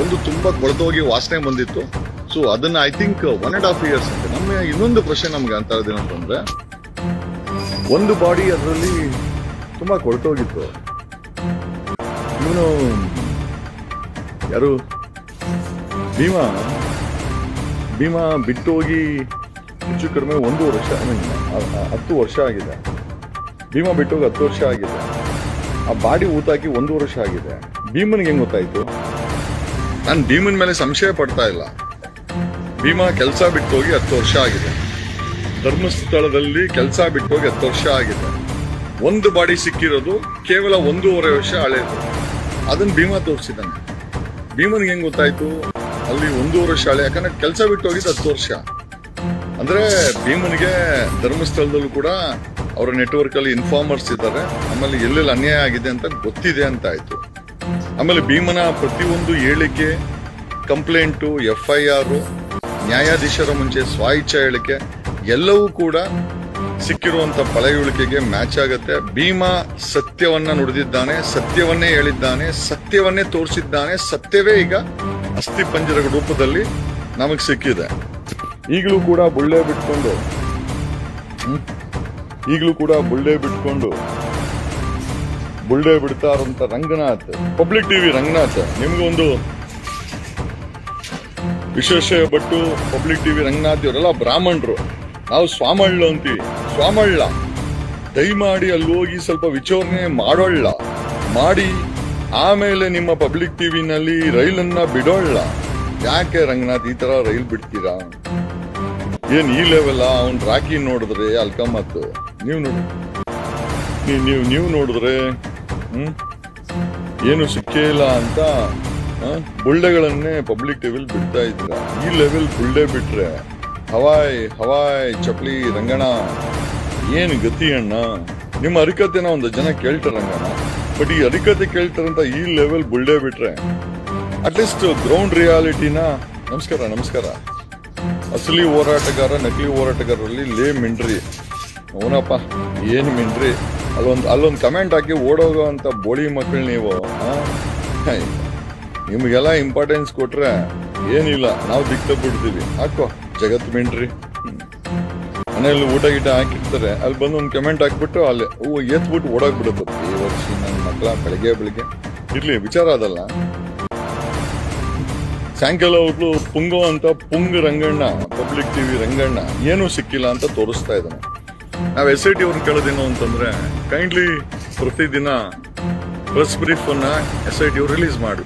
ಒಂದು ತುಂಬಾ ಕೊಳತೋಗಿ ವಾಸನೆ ಬಂದಿತ್ತು. ಸೊ ಅದನ್ನ ಐ ಥಿಂಕ್ 1.5 years ಅಂತ. ನಮ್ಮ ಇನ್ನೊಂದು ಪ್ರಶ್ನೆ ನಮ್ಗೆ ಅಂತ ಇರೋದೇನಂತಂದ್ರೆ, ಒಂದು ಬಾಡಿ ಅದರಲ್ಲಿ ತುಂಬಾ ಕೊಳತೋಗಿತ್ತು. ಇವನು ಯಾರು ಭೀಮಾ ಬಿಟ್ಟು ಹೋಗಿ ಹೆಚ್ಚು ಕಡಿಮೆ 1 ವರ್ಷ, 10 ವರ್ಷ ಆಗಿದೆ. ಭೀಮಾ ಬಿಟ್ಟು ಹೋಗಿ 10 ವರ್ಷ ಆಗಿದೆ. ಆ ಬಾಡಿ ಊತಾಕಿ 1 ವರ್ಷ ಆಗಿದೆ. ಭೀಮನ್ಗೆ ಹೆಂಗ್ ಗೊತ್ತಾಯ್ತು? ನಾನು ಭೀಮನ್ ಮೇಲೆ ಸಂಶಯ ಪಡ್ತಾ ಇಲ್ಲ. ಭೀಮಾ ಕೆಲಸ ಬಿಟ್ಟು ಹೋಗಿ 10 ವರ್ಷ ಆಗಿದೆ. ಧರ್ಮಸ್ಥಳದಲ್ಲಿ ಕೆಲಸ ಬಿಟ್ಟು ಹೋಗಿ 10 ವರ್ಷ ಆಗಿದೆ. ಒಂದು ಬಾಡಿ ಸಿಕ್ಕಿರೋದು ಕೇವಲ 1.5 ವರ್ಷ ಹಳೇದು. ಅದನ್ನ ಭೀಮಾ ತೋರಿಸಿದ್ದಾನೆ. ಭೀಮನ್ಗೆ ಹೆಂಗ್ ಗೊತ್ತಾಯ್ತು ಅಲ್ಲಿ 1.5 ವರ್ಷ ಹಳೆ? ಯಾಕಂದ್ರೆ ಕೆಲಸ ಬಿಟ್ಟು ಹೋಗಿದ್ದು 10 ವರ್ಷ. ಅಂದ್ರೆ ಭೀಮನಿಗೆ ಧರ್ಮಸ್ಥಳದಲ್ಲೂ ಕೂಡ ಅವರ ನೆಟ್ವರ್ಕ್ ಅಲ್ಲಿ ಇನ್ಫಾರ್ಮರ್ಸ್ ಇದ್ದಾರೆ. ಆಮೇಲೆ ಎಲ್ಲೆಲ್ಲಿ ಅನ್ಯಾಯ ಆಗಿದೆ ಅಂತ ಗೊತ್ತಿದೆ ಅಂತ ಆಯ್ತು. ಆಮೇಲೆ ಭೀಮನ ಪ್ರತಿಯೊಂದು ಹೇಳಿಕೆ, ಕಂಪ್ಲೇಂಟು, FIR, ನ್ಯಾಯಾಧೀಶರ ಮುಂಚೆ ಸ್ವಾಯಿಚ್ಛ ಹೇಳಿಕೆ ಎಲ್ಲವೂ ಕೂಡ ಸಿಕ್ಕಿರುವಂತ ಪಳೆಯುಳಿಕೆಗೆ ಮ್ಯಾಚ್ ಆಗತ್ತೆ. ಭೀಮಾ ಸತ್ಯವನ್ನ ನುಡಿದಿದ್ದಾನೆ, ಸತ್ಯವನ್ನೇ ಹೇಳಿದ್ದಾನೆ, ಸತ್ಯವನ್ನೇ ತೋರಿಸಿದ್ದಾನೆ. ಸತ್ಯವೇ ಈಗ ಅಸ್ಥಿ ಪಂಜರ ರೂಪದಲ್ಲಿ ನಮಗ್ ಸಿಕ್ಕಿದೆ. ಈಗಲೂ ಕೂಡ ಬುಳ್ಳೆ ಬಿಟ್ಕೊಂಡು ಬುಳ್ಳೆ ಬಿಡ್ತಾ ಇರುವಂತ ರಂಗನಾಥ್, ಪಬ್ಲಿಕ್ ಟಿವಿ ರಂಗನಾಥ್, ನಿಮ್ಗೊಂದು ವಿಶೇಷ ಪಟ್ಟು ಪಬ್ಲಿಕ್ ಟಿವಿ ರಂಗನಾಥ್ ಇವರೆಲ್ಲ ಬ್ರಾಹ್ಮಣರು. ನಾವು ಸ್ವಾಮಳ್ಳ ಅಂತೀವಿ. ಸ್ವಾಮಳ್ಳ ದಯಮಾಡಿ ಅಲ್ಲಿ ಹೋಗಿ ಸ್ವಲ್ಪ ವಿಚಾರಣೆ ಮಾಡಿ ಆಮೇಲೆ ನಿಮ್ಮ ಪಬ್ಲಿಕ್ ಟಿವಿನಲ್ಲಿ ರೈಲನ್ನ ಬಿಡೋಳ್ಳ. ಯಾಕೆ ರಂಗನಾಥ್ ಈ ತರ ರೈಲ್ ಬಿಡ್ತೀರಾ? ಏನ್ ಈ ಲೆವೆಲ್? ಅವ್ನ್ ರಾಕಿ ನೋಡಿದ್ರೆ ಅಲ್ಕಮತ್, ನೀವು ನೋಡಿದ್ರೆ ಏನು ಸಿಕ್ಕೇ ಇಲ್ಲ ಅಂತ ಬುಳ್ಳೆಗಳನ್ನೇ ಪಬ್ಲಿಕ್ ಟಿವಿಲ್ ಬಿಡ್ತಾ ಇದ್ರ. ಈ ಲೆವೆಲ್ ಬುಳ್ಳೆ ಬಿಟ್ರೆ ಹವಾಯ್ ಚಪ್ಲಿ ರಂಗಣ ಏನು ಗತಿ ಅಣ್ಣ? ನಿಮ್ಮ ಹರಿಕತೆನ ಒಂದು ಜನ ಕೇಳ್ತಾರ ರಂಗಣ. ಬಟ್ ಈ ಹರಿಕತೆ ಕೇಳ್ತಾರಂತ ಈ ಲೆವೆಲ್ ಬುಳ್ಳೆ ಬಿಟ್ರೆ ಅಟ್ಲೀಸ್ಟ್ ಗ್ರೌಂಡ್ ರಿಯಾಲಿಟಿನ. ನಮಸ್ಕಾರ. ಅಸಲಿ ಹೋರಾಟಗಾರ, ನಕಲಿ ಹೋರಾಟಗಾರರಲ್ಲಿ ಲೇ ಮಿಂಡ್ರಿ ಅವನಪ್ಪ. ಏನ್ ಮಿಂಡ್ರಿ? ಅಲ್ಲೊಂದು ಕಮೆಂಟ್ ಹಾಕಿ ಓಡೋಗೋ ಅಂತ ಬೋಳಿ ಮಕ್ಕಳು ನೀವು. ನಿಮ್ಗೆಲ್ಲ ಇಂಪಾರ್ಟೆನ್ಸ್ ಕೊಟ್ರೆ ಏನಿಲ್ಲ, ನಾವು ಬಿಡ್ತೀವಿ. ಹಾಕೋ ಜಗತ್ ಮಿಂಡ್ರಿ. ಮನೆಯಲ್ಲಿ ಊಟ ಗೀಟ ಹಾಕಿರ್ತಾರೆ, ಅಲ್ಲಿ ಬಂದು ಒಂದು ಕಮೆಂಟ್ ಹಾಕ್ಬಿಟ್ಟು ಅಲ್ಲಿ ಎತ್ಬಿಟ್ಟು ಓಡೋಗ್ಬಿಡುತ್ತೆ. ಈ ವರ್ಷ ನನ್ನ ಮಕ್ಕಳ ಬೆಳಿಗ್ಗೆ ಇರ್ಲಿ, ವಿಚಾರ ಅದಲ್ಲ. ಸಾಯಂಕಾಲ ಹೊತ್ತು ಪುಂಗೋ ಅಂತ ಪುಂಗ್ ರಂಗಣ್ಣ, ಪಬ್ಲಿಕ್ ಟಿವಿ ರಂಗಣ್ಣ ಏನೂ ಸಿಕ್ಕಿಲ್ಲ ಅಂತ ತೋರಿಸ್ತಾ ಇದ್ದಾನೆ. ನಾವು SIT ಅವ್ರನ್ನ ಕೇಳೋದೇನು ಅಂತಂದ್ರೆ, ಕೈಂಡ್ಲಿ ಪ್ರತಿದಿನ ಪ್ರೆಸ್ ಬ್ರೀಫ್ ಅನ್ನ SIT ಅವ್ರು ರಿಲೀಸ್ ಮಾಡು.